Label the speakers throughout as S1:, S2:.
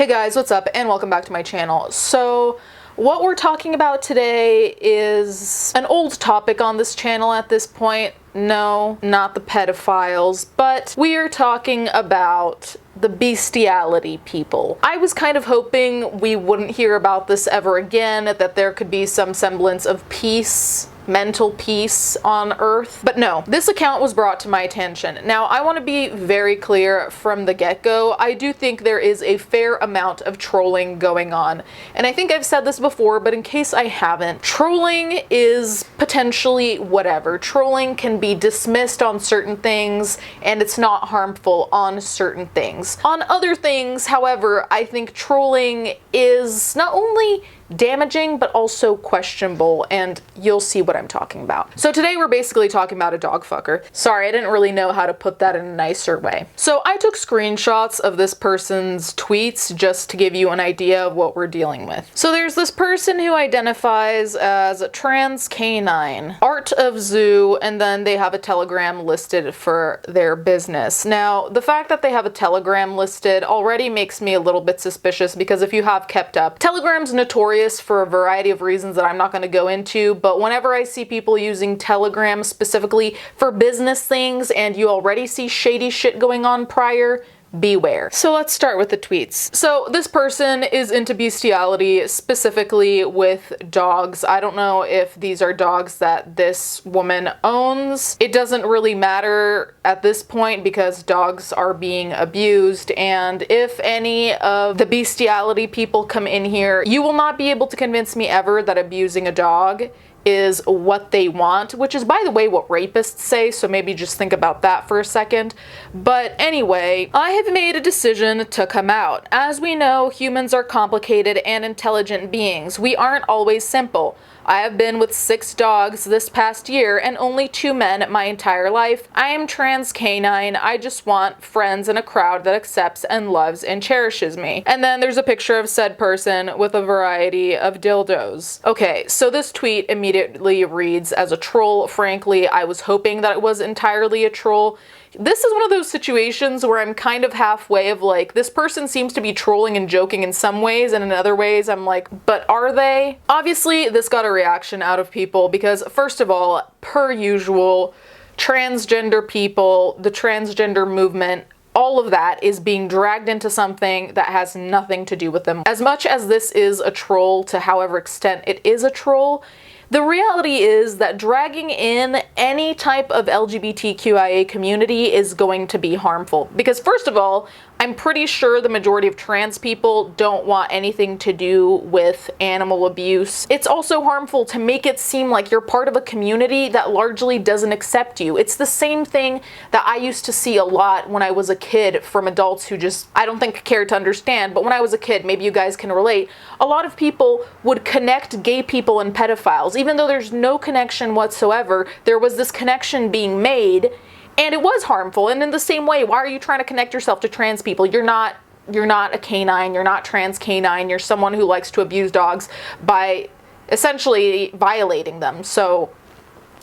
S1: Hey guys, what's up and welcome back to my channel. So what we're talking about today is an old topic on this channel at this point. No, not the pedophiles, but we are talking about the bestiality people. I was kind of hoping we wouldn't hear about this ever again, that there could be some semblance of peace, mental peace on Earth. But no, this account was brought to my attention. Now, I want to be very clear from the get-go. I do think there is a fair amount of trolling going on. And I think I've said this before, but in case I haven't, trolling is potentially whatever. Trolling can be dismissed on certain things, and it's not harmful on certain things. On other things, however, I think trolling is not only damaging, but also questionable, and you'll see what I'm talking about. So today we're basically talking about a dog fucker. Sorry, I didn't really know how to put that in a nicer way. So I took screenshots of this person's tweets just to give you an idea of what we're dealing with. So there's this person who identifies as trans canine, art of zoo, and then they have a Telegram listed for their business. Now, the fact that they have a Telegram listed already makes me a little bit suspicious, because if you have kept up, Telegram's notorious for a variety of reasons that I'm not going to go into, but whenever I see people using Telegram specifically for business things and you already see shady shit going on prior, beware. So let's start with the tweets. So this person is into bestiality, specifically with dogs. I don't know if these are dogs that this woman owns. It doesn't really matter at this point because dogs are being abused, and if any of the bestiality people come in here, you will not be able to convince me ever that abusing a dog is what they want, which is, by the way, what rapists say, so maybe just think about that for a second. But anyway, I have made a decision to come out. As we know, humans are complicated and intelligent beings. We aren't always simple. I have been with 6 dogs this past year and only 2 men my entire life. I am trans canine. I just want friends and a crowd that accepts and loves and cherishes me. And then there's a picture of said person with a variety of dildos. Okay, so this tweet immediately reads as a troll. Frankly, I was hoping that it was entirely a troll. This is one of those situations where I'm kind of halfway of like, this person seems to be trolling and joking in some ways, and in other ways I'm like, but are they? Obviously, this got a reaction out of people because, first of all, per usual, transgender people, the transgender movement, all of that is being dragged into something that has nothing to do with them. As much as this is a troll, to however extent it is a troll, the reality is that dragging in any type of LGBTQIA community is going to be harmful. Because first of all, I'm pretty sure the majority of trans people don't want anything to do with animal abuse. It's also harmful to make it seem like you're part of a community that largely doesn't accept you. It's the same thing that I used to see a lot when I was a kid from adults who just, I don't think, cared to understand, but when I was a kid, maybe you guys can relate, a lot of people would connect gay people and pedophiles. Even though there's no connection whatsoever, there was this connection being made, and it was harmful. And in the same way, why are you trying to connect yourself to trans people? You're not a canine, you're not trans canine, you're someone who likes to abuse dogs by essentially violating them. So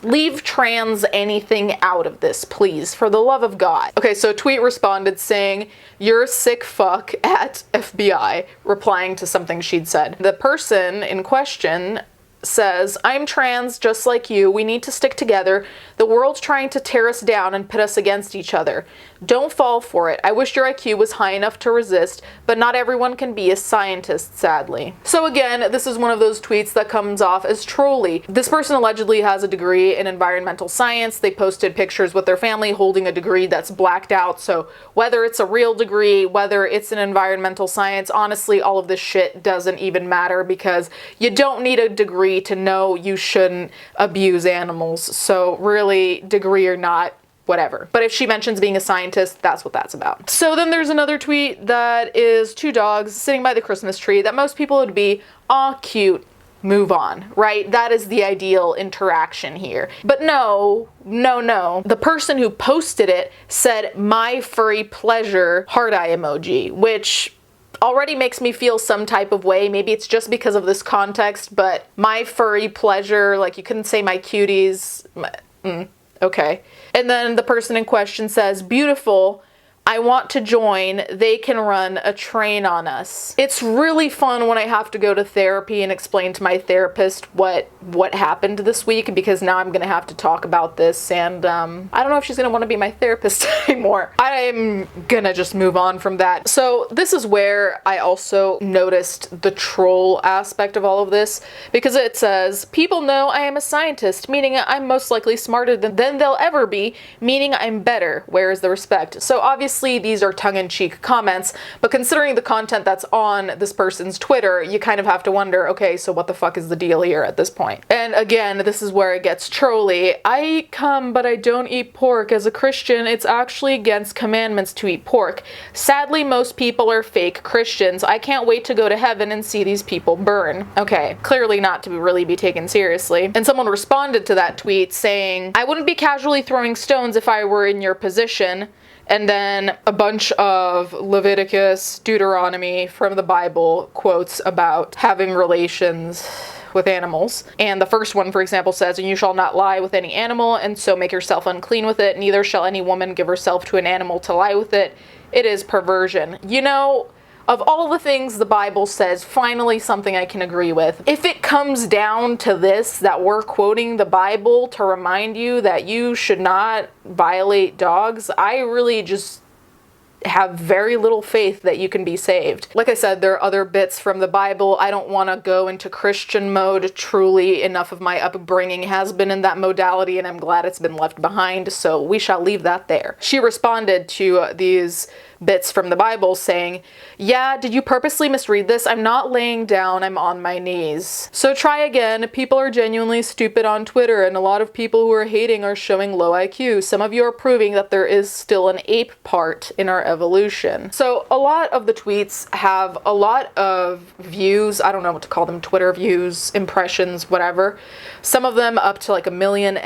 S1: leave trans anything out of this, please, for the love of God. Okay, so a tweet responded saying, "You're a sick fuck at FBI," replying to something she'd said. The person in question says, "I'm trans just like you. We need to stick together. The world's trying to tear us down and pit us against each other. Don't fall for it. I wish your IQ was high enough to resist, but not everyone can be a scientist, sadly." So again, this is one of those tweets that comes off as trolly. This person allegedly has a degree in environmental science. They posted pictures with their family holding a degree that's blacked out. So whether it's a real degree, whether it's in environmental science, honestly, all of this shit doesn't even matter, because you don't need a degree to know you shouldn't abuse animals. So really, degree or not, whatever. But if she mentions being a scientist, that's what that's about. So then there's another tweet that is 2 dogs sitting by the Christmas tree that most people would be, aw, cute, move on, right? That is the ideal interaction here. But no. The person who posted it said, "My furry pleasure," heart eye emoji, which already makes me feel some type of way. Maybe it's just because of this context, but my furry pleasure, like you couldn't say my cuties. Okay. And then the person in question says, "Beautiful. I want to join. They can run a train on us. It's really fun when I have to go to therapy and explain to my therapist what happened this week, because now I'm gonna have to talk about this, and I don't know if she's gonna want to be my therapist anymore. I'm gonna just move on from that. So this is where I also noticed the troll aspect of all of this, because it says, people know I am a scientist, meaning I'm most likely smarter than they'll ever be, meaning I'm better. Where is the respect? So obviously these are tongue-in-cheek comments, but considering the content that's on this person's Twitter, you kind of have to wonder, okay, so what the fuck is the deal here at this point? And again, this is where it gets trolly. I eat cum, but I don't eat pork. As a Christian, it's actually against commandments to eat pork. Sadly, most people are fake Christians. I can't wait to go to heaven and see these people burn. Okay, clearly not to really be taken seriously. And someone responded to that tweet saying, I wouldn't be casually throwing stones if I were in your position. And then a bunch of Leviticus, Deuteronomy from the Bible quotes about having relations with animals. And the first one, for example, says, and you shall not lie with any animal, and so make yourself unclean with it. Neither shall any woman give herself to an animal to lie with it. It is perversion. You know, of all the things the Bible says, finally something I can agree with. If it comes down to this, that we're quoting the Bible to remind you that you should not violate dogs, I really just have very little faith that you can be saved. Like I said, there are other bits from the Bible. I don't want to go into Christian mode. Truly, enough of my upbringing has been in that modality, and I'm glad it's been left behind, so we shall leave that there. She responded to these bits from the Bible saying, yeah, did you purposely misread this? I'm not laying down, I'm on my knees. So try again. People are genuinely stupid on Twitter, and a lot of people who are hating are showing low IQ. Some of you are proving that there is still an ape part in our evolution. So a lot of the tweets have a lot of views. I don't know what to call them, Twitter views, impressions, whatever. Some of them up to like 1.5 million.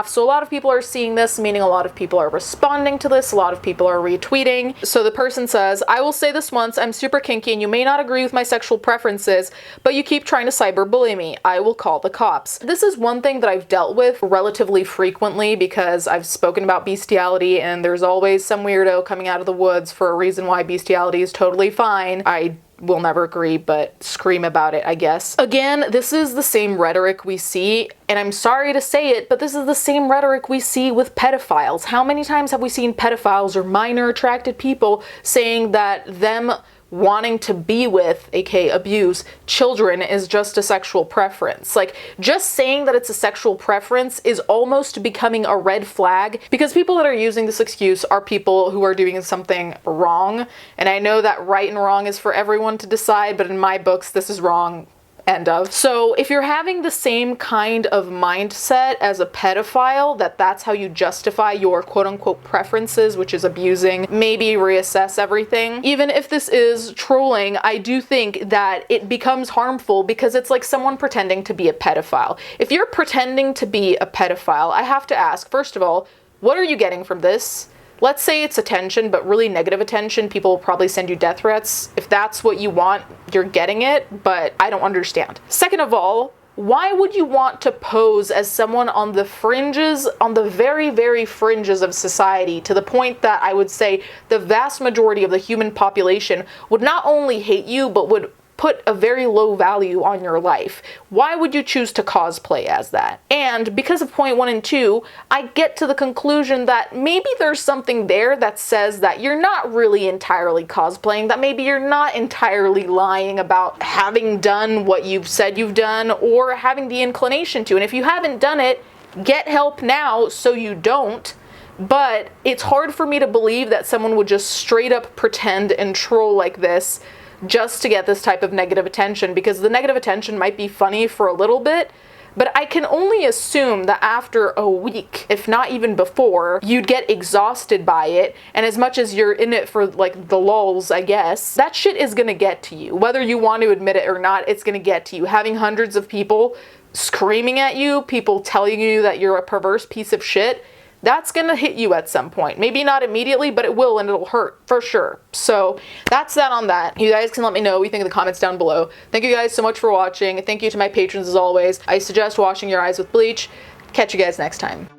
S1: So a lot of people are seeing this, meaning a lot of people are responding to this. A lot of people are retweeting. So the person says, I will say this once, I'm super kinky and you may not agree with my sexual preferences, but you keep trying to cyberbully me. I will call the cops. This is one thing that I've dealt with relatively frequently because I've spoken about bestiality, and there's always some weirdo coming out of the woods for a reason why bestiality is totally fine. I will never agree, but scream about it, I guess. Again, this is the same rhetoric we see, and I'm sorry to say it, but this is the same rhetoric we see with pedophiles. How many times have we seen pedophiles or minor attracted people saying that them wanting to be with, aka abuse, children is just a sexual preference? Like, just saying that it's a sexual preference is almost becoming a red flag, because people that are using this excuse are people who are doing something wrong. And I know that right and wrong is for everyone to decide, but in my books, this is wrong. End of. So if you're having the same kind of mindset as a pedophile, that's how you justify your quote-unquote preferences, which is abusing, maybe reassess everything. Even if this is trolling, I do think that it becomes harmful because it's like someone pretending to be a pedophile. If you're pretending to be a pedophile, I have to ask, first of all, what are you getting from this? Let's say it's attention, but really negative attention. People will probably send you death threats. If that's what you want, you're getting it, but I don't understand. Second of all, why would you want to pose as someone on the fringes, on the very, very fringes of society, to the point that I would say the vast majority of the human population would not only hate you, but would put a very low value on your life? Why would you choose to cosplay as that? And because of point 1 and 2, I get to the conclusion that maybe there's something there that says that you're not really entirely cosplaying, that maybe you're not entirely lying about having done what you've said you've done or having the inclination to. And if you haven't done it, get help now so you don't. But it's hard for me to believe that someone would just straight up pretend and troll like this just to get this type of negative attention, because the negative attention might be funny for a little bit, but I can only assume that after a week, if not even before, you'd get exhausted by it, and as much as you're in it for like the lulz, I guess, that shit is gonna get to you. Whether you want to admit it or not, it's gonna get to you. Having hundreds of people screaming at you, people telling you that you're a perverse piece of shit, that's gonna hit you at some point. Maybe not immediately, but it will, and it'll hurt for sure. So that's that on that. You guys can let me know what you think in the comments down below. Thank you guys so much for watching. Thank you to my patrons as always. I suggest washing your eyes with bleach. Catch you guys next time.